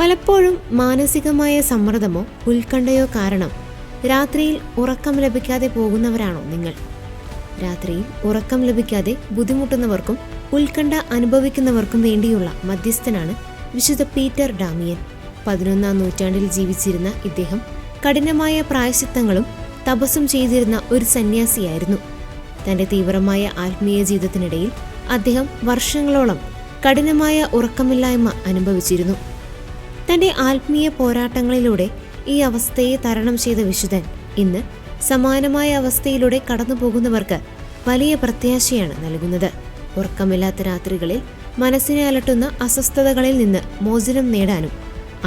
പലപ്പോഴും മാനസികമായ സമ്മർദ്ദമോ ഉത്കണ്ഠയോ കാരണം രാത്രിയിൽ ഉറക്കം ലഭിക്കാതെ പോകുന്നവരാണോ നിങ്ങൾ? രാത്രിയിൽ ഉറക്കം ലഭിക്കാതെ ബുദ്ധിമുട്ടുന്നവർക്കും ഉത്കണ്ഠ അനുഭവിക്കുന്നവർക്കും വേണ്ടിയുള്ള മധ്യസ്ഥനാണ് വിശുദ്ധ പീറ്റർ ഡാമിയൻ. 11-ാം നൂറ്റാണ്ടിൽ ജീവിച്ചിരുന്ന ഇദ്ദേഹം കഠിനമായ പ്രായശ്ചിത്തങ്ങളും തപസ്സും ചെയ്തിരുന്ന ഒരു സന്യാസിയായിരുന്നു. തന്റെ തീവ്രമായ ആത്മീയ ജീവിതത്തിനിടയിൽ അദ്ദേഹം വർഷങ്ങളോളം കഠിനമായ ഉറക്കമില്ലായ്മ അനുഭവിച്ചിരുന്നു. തന്റെ ആത്മീയ പോരാട്ടങ്ങളിലൂടെ ഈ അവസ്ഥയെ തരണം ചെയ്ത വിശുദ്ധൻ ഇന്ന് സമാനമായ അവസ്ഥയിലൂടെ കടന്നു പോകുന്നവർക്ക് വലിയ പ്രത്യാശയാണ് നൽകുന്നത്. ഉറക്കമില്ലാത്ത രാത്രികളിൽ മനസ്സിനെ അലട്ടുന്ന അസ്വസ്ഥതകളിൽ നിന്ന് മോചനം നേടാനും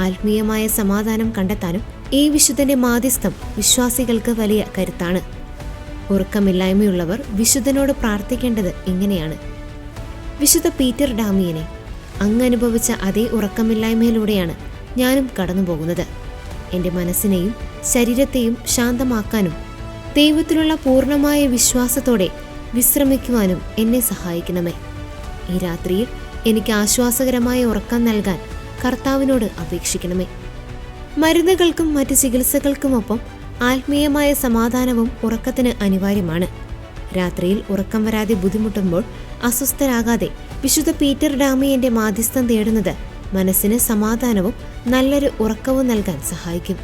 ആത്മീയമായ സമാധാനം കണ്ടെത്താനും ഈ വിശുദ്ധന്റെ മാധ്യസ്ഥം വിശ്വാസികൾക്ക് വലിയ കരുത്താണ്. ഉറക്കമില്ലായ്മയുള്ളവർ വിശുദ്ധനോട് പ്രാർത്ഥിക്കേണ്ടത് ഇങ്ങനെയാണ്: വിശുദ്ധ പീറ്റർ ഡാമിയനെ, അങ്ങ് അനുഭവിച്ച അതേ ഉറക്കമില്ലായ്മയിലൂടെയാണ് ഞാനും കടന്നു പോകുന്നത്. എൻ്റെ മനസ്സിനെയും ശരീരത്തെയും ശാന്തമാക്കാനും ദൈവത്തിലുള്ള പൂർണ്ണമായ വിശ്വാസത്തോടെ വിശ്രമിക്കുവാനും എന്നെ സഹായിക്കണമേ. ഈ രാത്രിയിൽ എനിക്ക് ആശ്വാസകരമായ ഉറക്കം നൽകാൻ കർത്താവിനോട് അപേക്ഷിക്കണമേ. മരുന്നുകൾക്കും മറ്റ് ചികിത്സകൾക്കുമൊപ്പം ആത്മീയമായ സമാധാനവും ഉറക്കത്തിന് അനിവാര്യമാണ്. രാത്രിയിൽ ഉറക്കം വരാതെ ബുദ്ധിമുട്ടുമ്പോൾ അസ്വസ്ഥരാകാതെ വിശുദ്ധ പീറ്റർ ഡാമിയന്റെ മാധ്യസ്ഥം തേടുന്നത് മനസ്സിന് സമാധാനവും നല്ലൊരു ഉറക്കവും നൽകാൻ സഹായിക്കും.